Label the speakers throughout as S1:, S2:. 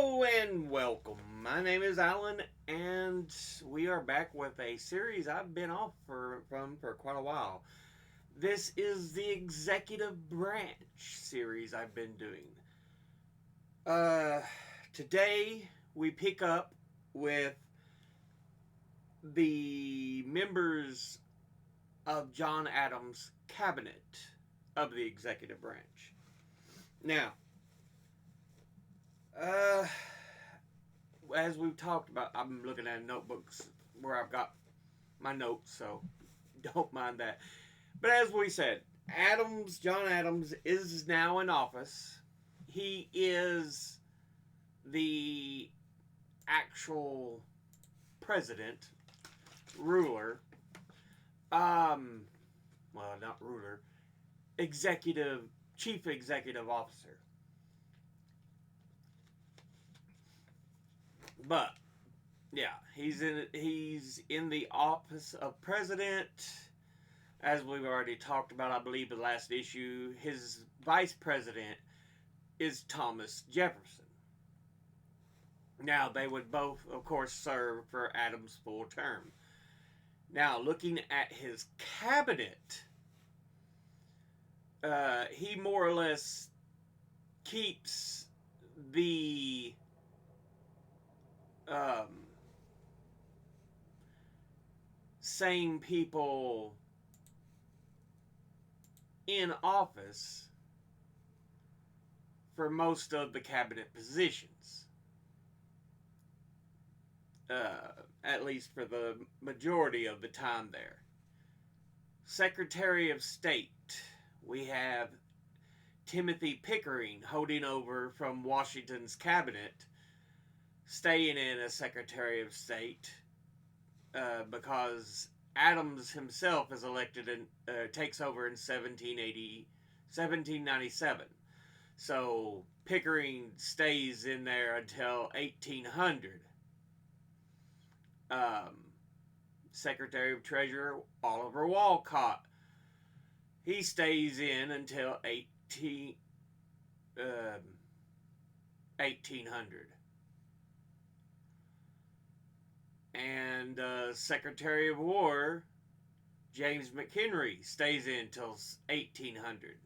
S1: Hello and welcome. My name is Alan, and we are back with a series I've been off from for quite a while. This is the Executive Branch series I've been doing. Uh, Today we pick up with the members of John Adams' cabinet of the Executive Branch. Now, uh, as we've talked about, I'm looking at notebooks where I've got my notes, so don't mind that. But as we said, John Adams, is now in office. He is the actual president, ruler, um, well, not ruler, executive, chief executive officer. But yeah, he's in the office of president. As we've already talked about, I believe the last issue, his vice president is Thomas Jefferson. Now, they would both, of course, serve for Adams' full term. Now, looking at his cabinet, he more or less keeps the um, same people in office for most of the cabinet positions. At least for the majority of the time there. Secretary of State, we have Timothy Pickering holding over from Washington's cabinet, staying in as Secretary of State because Adams himself is elected and takes over in 1797. So Pickering stays in there until 1800. Secretary of Treasury Oliver Wolcott, he stays in until 1800. And Secretary of War James McHenry stays in until 1800.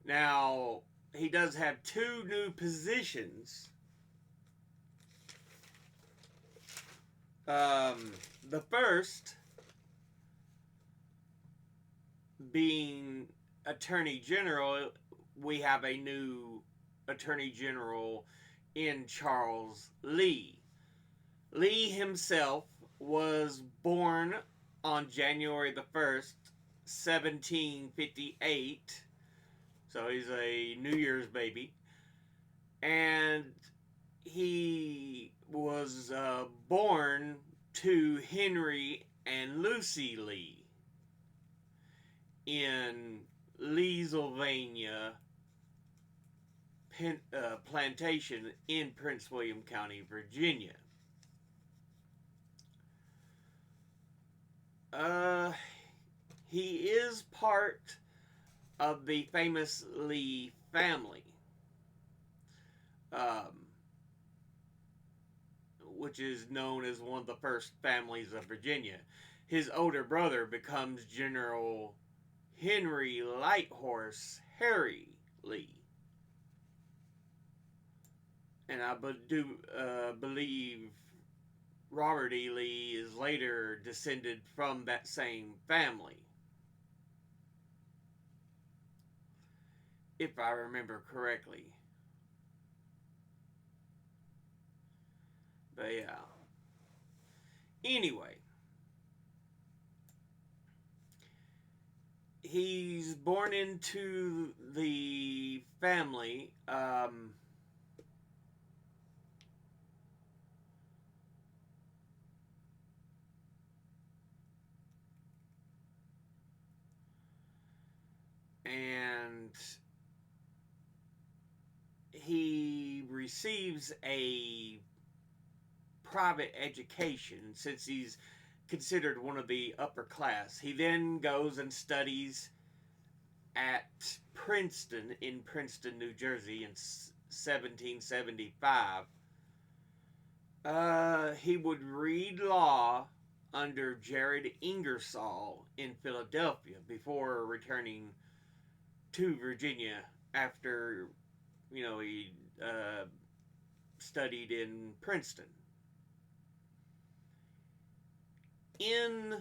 S1: Now, he does have two new positions. The first being Attorney General, we have a new Attorney General in Charles Lee. Lee himself was born on January the 1st, 1758. So he's a New Year's baby. And he was born to Henry and Lucy Lee in Leesylvania plantation in Prince William County, Virginia. He is part of the famous Lee family, um, which is known as one of the first families of Virginia. His older brother becomes General Henry Lighthorse Harry Lee. And I do believe Robert E. Lee is later descended from that same family, if I remember correctly. But yeah. Anyway, he's born into the family. And he receives a private education since he's considered one of the upper class. He then goes and studies at Princeton in Princeton, New Jersey in 1775. He would read law under Jared Ingersoll in Philadelphia before returning to Virginia after, he studied in Princeton. In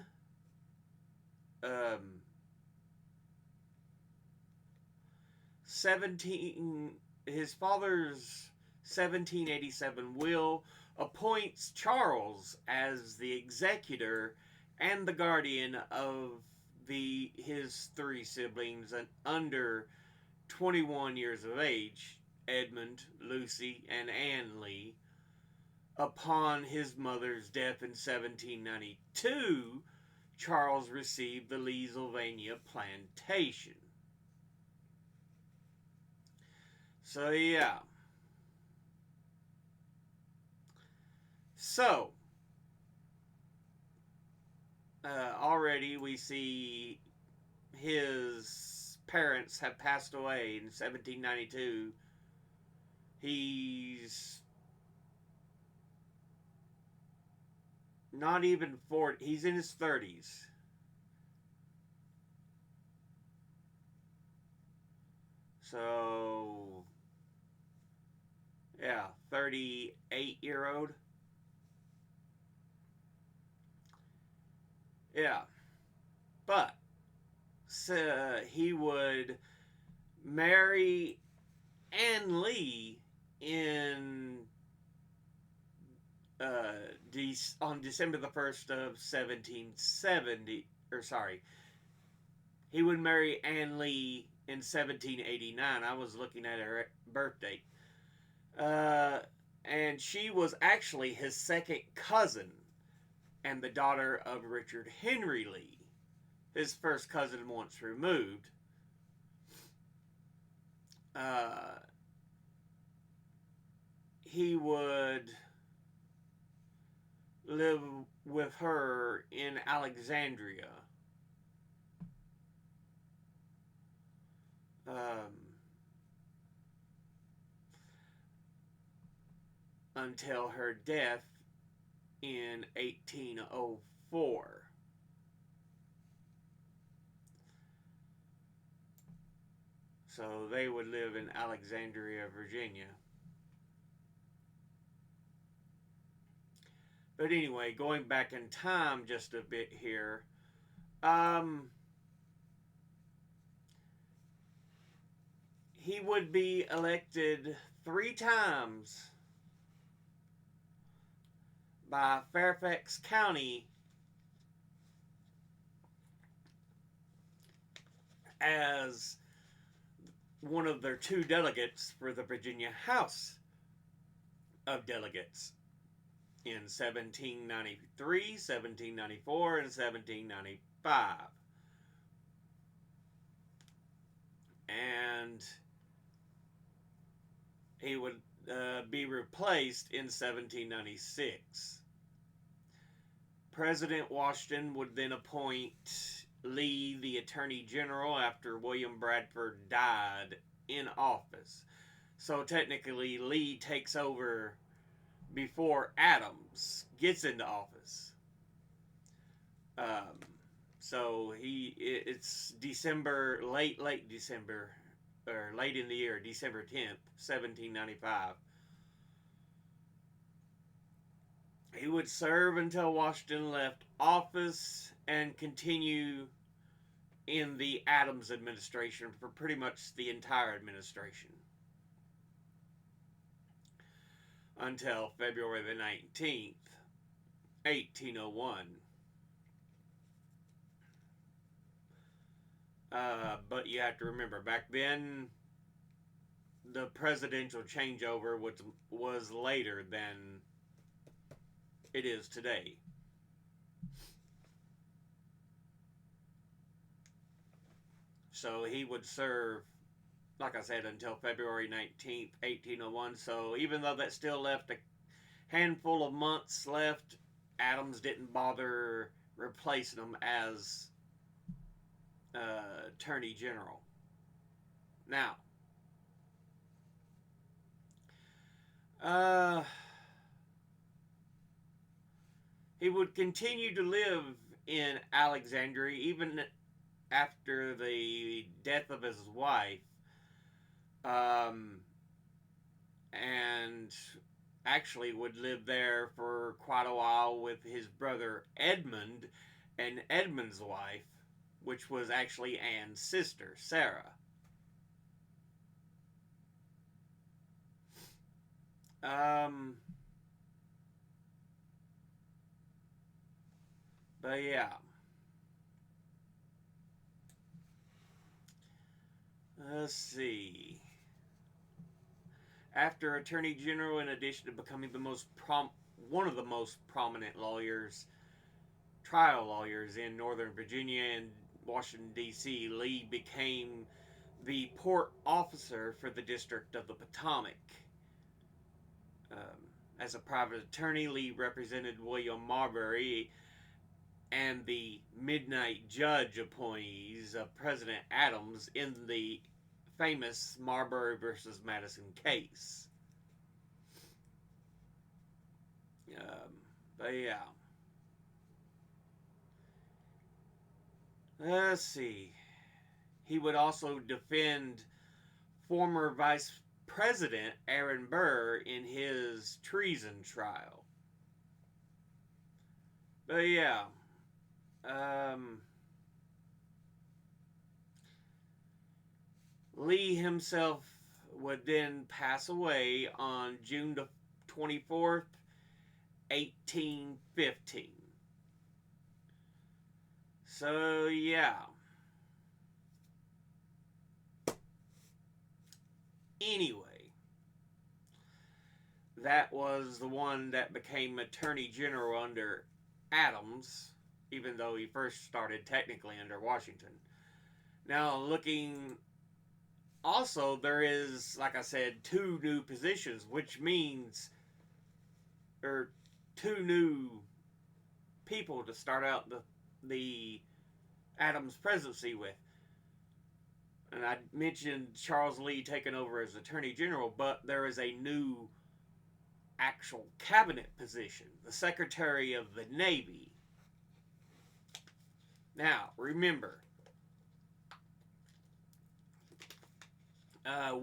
S1: um, 17 his father's 1787 will appoints Charles as the executor and the guardian of his three siblings and under 21 years of age, Edmund, Lucy, and Anne Lee. Upon his mother's death in 1792, Charles received the Leesylvania plantation. So, yeah. So, already we see his parents have passed away in 1792. He's not even 40. He's in his 30s. So, yeah, 38-year-old. Yeah. But he would marry Anne Lee in on December the 1st of 1770, or sorry, he would marry Anne Lee in 1789. I was looking at her birth date. And she was actually his second cousin and the daughter of Richard Henry Lee, his first cousin once removed. He would live with her in Alexandria. Until her death in 1804. So they would live in Alexandria, Virginia. But anyway, going back in time just a bit here. He would be elected 3 times by Fairfax County as one of their 2 delegates for the Virginia House of Delegates in 1793, 1794, and 1795. And he would be replaced in 1796. President Washington would then appoint Lee the Attorney General after William Bradford died in office. So technically, Lee takes over before Adams gets into office. So it's December, late December, or late in the year, December 10th, 1795. He would serve until Washington left office and continue in the Adams administration for pretty much the entire administration until February the 19th, 1801. But you have to remember, back then, the presidential changeover was later than it is today. So he would serve, like I said, until February 19th, 1801. So even though that still left a handful of months left, Adams didn't bother replacing him as Attorney General. Now, Uh, he would continue to live in Alexandria even after the death of his wife. Um, and actually would live there for quite a while with his brother Edmund and Edmund's wife, which was actually Anne's sister, Sarah. Um, but yeah, let's see. After Attorney General, in addition to becoming one of the most prominent trial lawyers in Northern Virginia and Washington D.C., Lee became the port officer for the District of the Potomac. As a private attorney, Lee represented William Marbury and the midnight judge appointees of President Adams in the famous Marbury versus Madison case. Um, but yeah. Let's see. He would also defend former Vice President Aaron Burr in his treason trial. But yeah. Um, Lee himself would then pass away on June the 24th, 1815. So, yeah. Anyway, that was the one that became Attorney General under Adams, even though he first started technically under Washington. Now, looking also, there is, like I said, two new positions, which means or two new people to start out the Adams presidency with. And I mentioned Charles Lee taking over as Attorney General, but there is a new actual cabinet position, the Secretary of the Navy. Now, remember,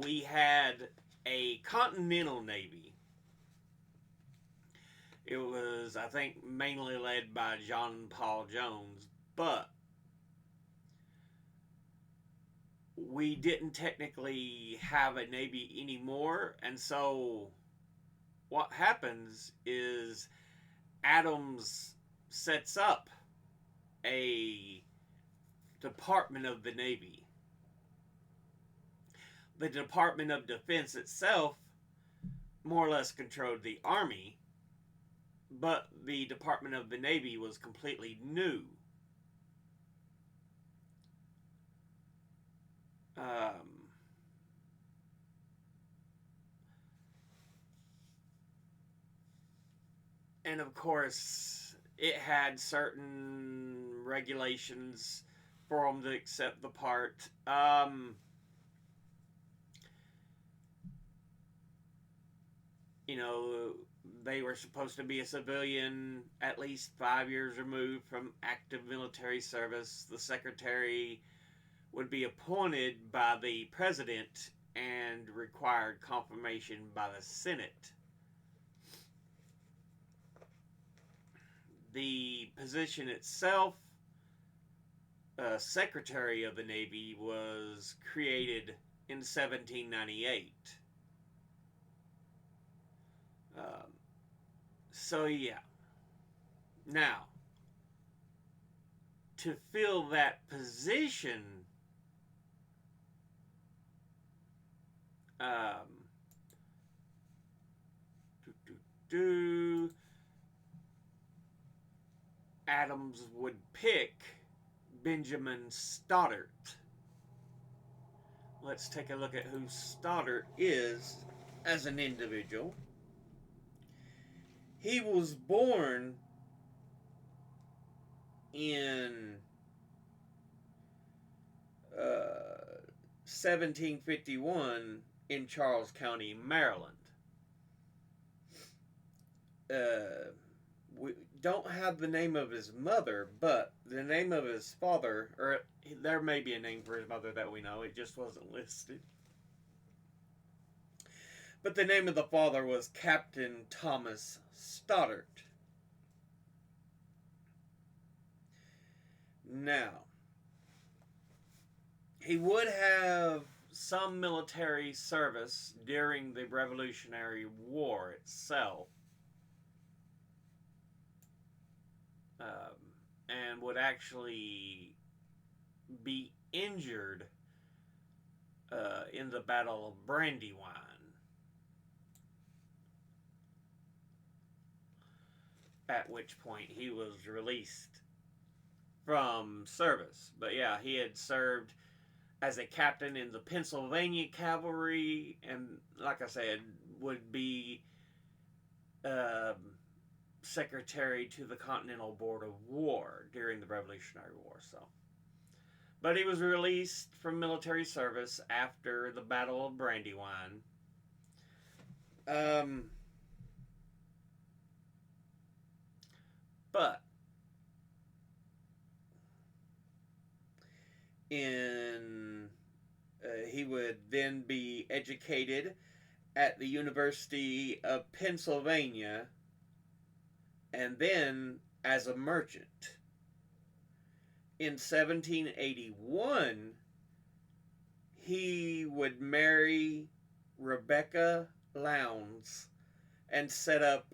S1: we had a Continental Navy. It was, I think, mainly led by John Paul Jones, but we didn't technically have a Navy anymore, and so what happens is Adams sets up a Department of the Navy. The Department of Defense itself more or less controlled the Army, but the Department of the Navy was completely new. Um, and of course, it had certain regulations for them to accept the part. You know, they were supposed to be a civilian at least 5 years removed from active military service. The secretary would be appointed by the president and required confirmation by the Senate. The position itself, Secretary of the Navy, was created in 1798. Um, so, yeah. Now, to fill that position, um, Adams would pick Benjamin Stoddert. Let's take a look at who Stoddert is as an individual. He was born in 1751 in Charles County, Maryland. uh, we don't have the name of his mother, but the name of his father, or there may be a name for his mother that we know, it just wasn't listed. But the name of the father was Captain Thomas Stoddart. Now, he would have some military service during the Revolutionary War itself, and would actually be injured in the Battle of Brandywine. At which point he was released from service. But yeah, he had served as a captain in the Pennsylvania Cavalry, and like I said, would be um, secretary to the Continental Board of War during the Revolutionary War. So, but he was released from military service after the Battle of Brandywine. Um, but in he would then be educated at the University of Pennsylvania, and then as a merchant. In 1781, he would marry Rebecca Lowndes and set up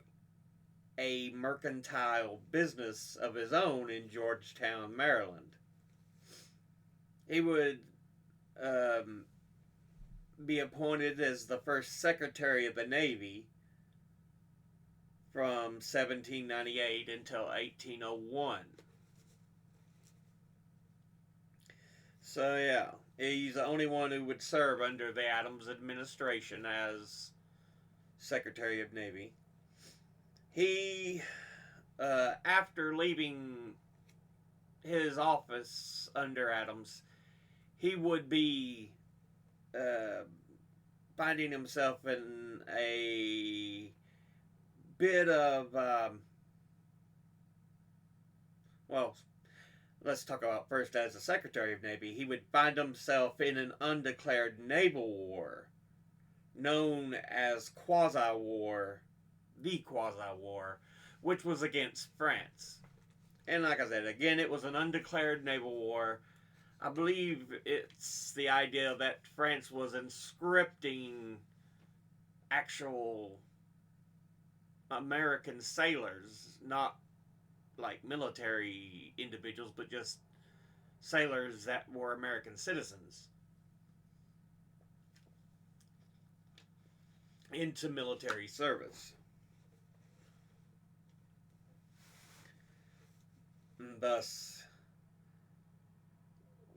S1: a mercantile business of his own in Georgetown, Maryland. He would um, be appointed as the first Secretary of the Navy from 1798 until 1801. So, yeah, he's the only one who would serve under the Adams administration as Secretary of Navy. He, after leaving his office under Adams, he would be finding himself in a bit of, well, let's talk about first as the Secretary of Navy. He would find himself in an undeclared naval war known as Quasi-War, the Quasi-War, which was against France. And like I said, again, it was an undeclared naval war. I believe it's the idea that France was conscripting actual American sailors, not like military individuals, but just sailors that were American citizens, into military service. And thus,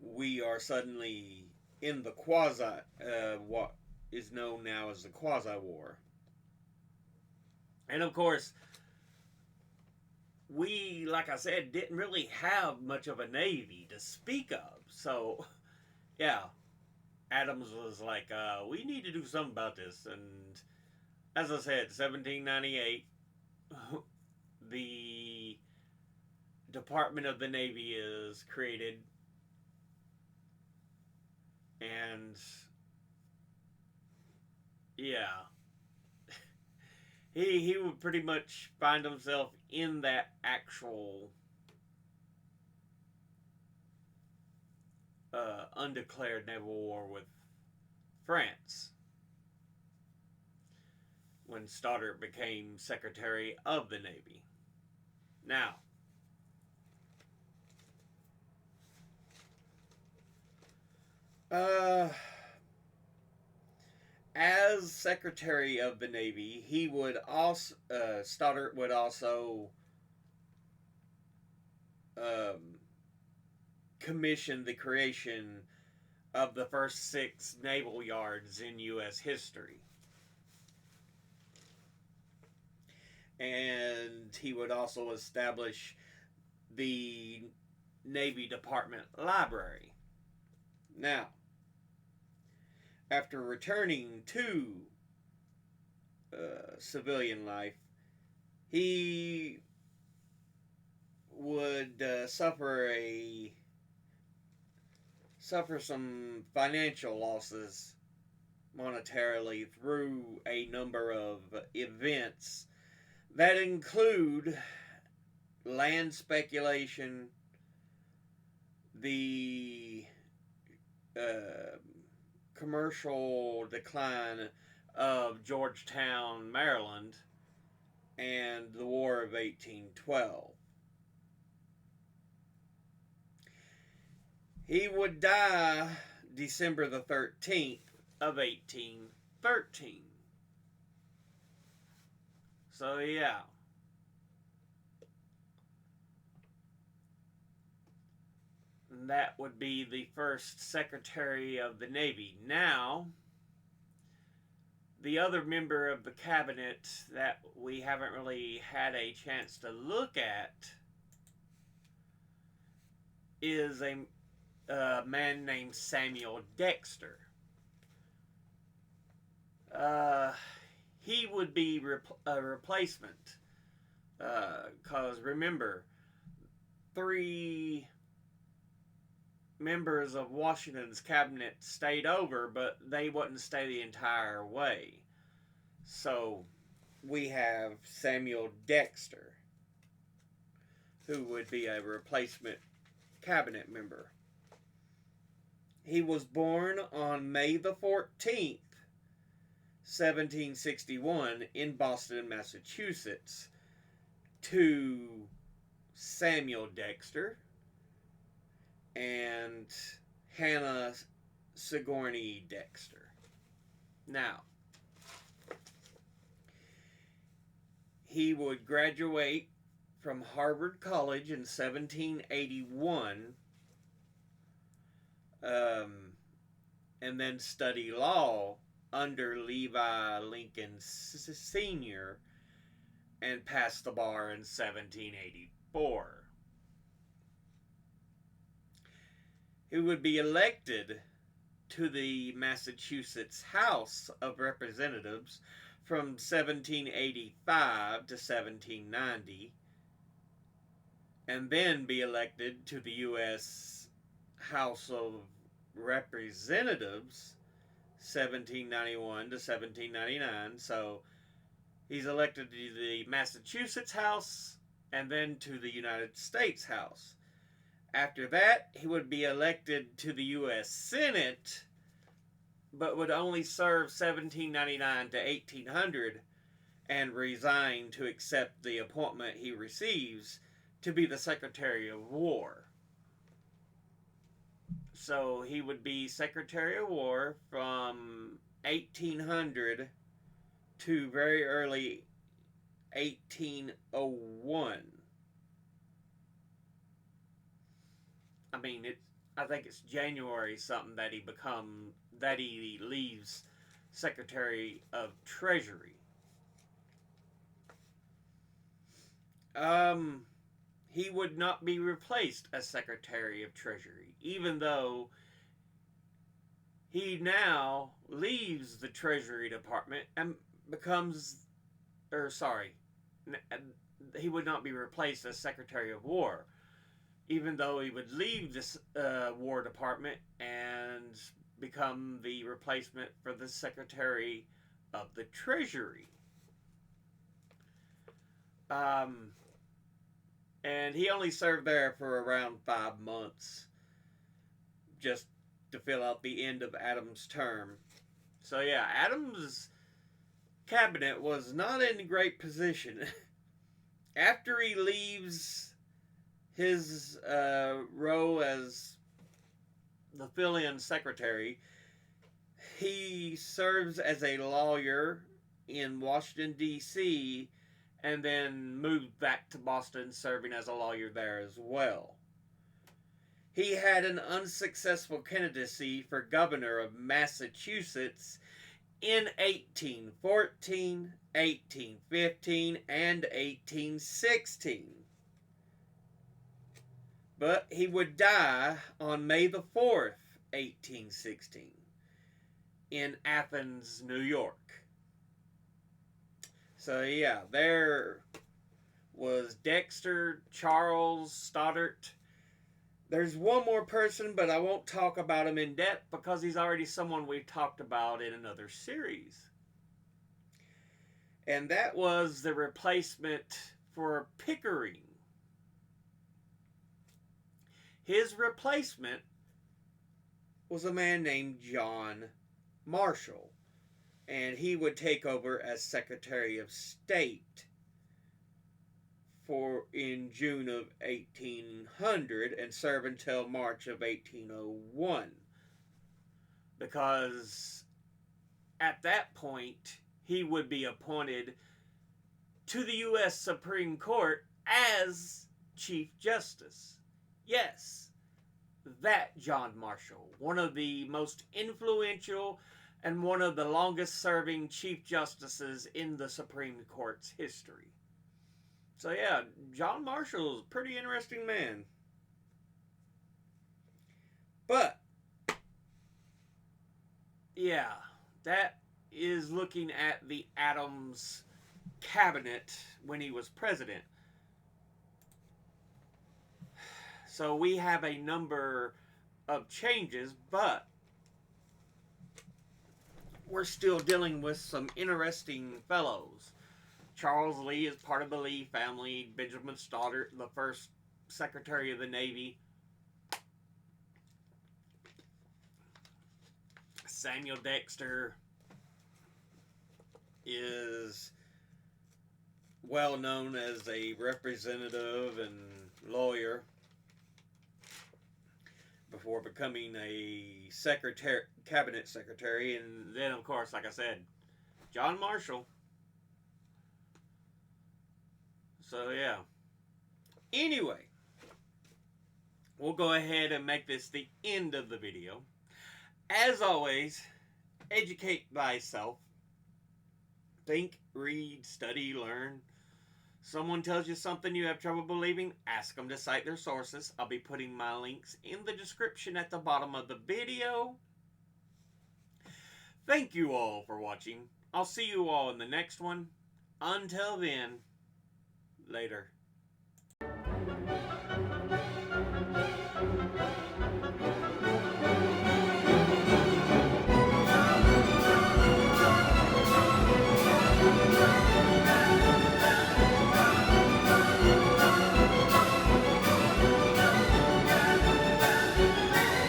S1: we are suddenly in the what is known now as the Quasi-War. And of course, we, like I said, didn't really have much of a navy to speak of. So, yeah, Adams was like, we need to do something about this. And as I said, 1798, the Department of the Navy is created. And, yeah, he would pretty much find himself in that actual undeclared naval war with France when Stoddart became Secretary of the Navy. Now, as Secretary of the Navy, he would also Stoddart would also commission the creation of the first 6 naval yards in U.S. history. And he would also establish the Navy Department Library. Now, after returning to civilian life, he would suffer some financial losses monetarily through a number of events that include land speculation, the uh, commercial decline of Georgetown, Maryland, and the War of 1812. He would die December the 13th of 1813. So, yeah. And that would be the first Secretary of the Navy. Now, the other member of the cabinet that we haven't really had a chance to look at is a man named Samuel Dexter. He would be a replacement. Because remember, 3 members of Washington's cabinet stayed over, but they wouldn't stay the entire way. So we have Samuel Dexter, who would be a replacement cabinet member. He was born on May the 14th, 1761, in Boston, Massachusetts, to Samuel Dexter and Hannah Sigourney Dexter. Now, he would graduate from Harvard College in 1781, and then study law under Levi Lincoln Sr. and pass the bar in 1784. He would be elected to the Massachusetts House of Representatives from 1785 to 1790, and then be elected to the U.S. House of Representatives 1791 to 1799. So he's elected to the Massachusetts House and then to the United States House. After that, he would be elected to the U.S. Senate, but would only serve 1799 to 1800 and resign to accept the appointment he receives to be the Secretary of War. So he would be Secretary of War from 1800 to very early 1801. I mean, I think it's January something that he leaves Secretary of Treasury. He would not be replaced as Secretary of Treasury, even though he now leaves the Treasury Department and he would not be replaced as Secretary of War, even though he would leave this War Department and become the replacement for the Secretary of the Treasury. And he only served there for around 5 months, just to fill out the end of Adams' term. So yeah, Adams' cabinet was not in a great position. After he leaves his role as the fill-in secretary, he serves as a lawyer in Washington, D.C., and then moved back to Boston, serving as a lawyer there as well. He had an unsuccessful candidacy for governor of Massachusetts in 1814, 1815, and 1816. But he would die on May the 4th, 1816, in Athens, New York. So yeah, there was Dexter Charles Stoddart. There's one more person, but I won't talk about him in depth because he's already someone we've talked about in another series. And that was the replacement for Pickering. His replacement was a man named John Marshall, and he would take over as Secretary of State in June of 1800 and serve until March of 1801. Because at that point, he would be appointed to the U.S. Supreme Court as Chief Justice. Yes, that John Marshall, one of the most influential and one of the longest serving Chief Justices in the Supreme Court's history. So yeah, John Marshall is a pretty interesting man. But, yeah, that is looking at the Adams cabinet when he was president. So we have a number of changes, but we're still dealing with some interesting fellows. Charles Lee is part of the Lee family. Benjamin Stoddart, the first Secretary of the Navy. Samuel Dexter is well known as a representative and lawyer before becoming a cabinet secretary. And then, of course, like I said, John Marshall. So, yeah. Anyway, we'll go ahead and make this the end of the video. As always, educate thyself. Think, read, study, learn. Someone tells you something you have trouble believing, ask them to cite their sources. I'll be putting my links in the description at the bottom of the video. Thank you all for watching. I'll see you all in the next one. Until then, later.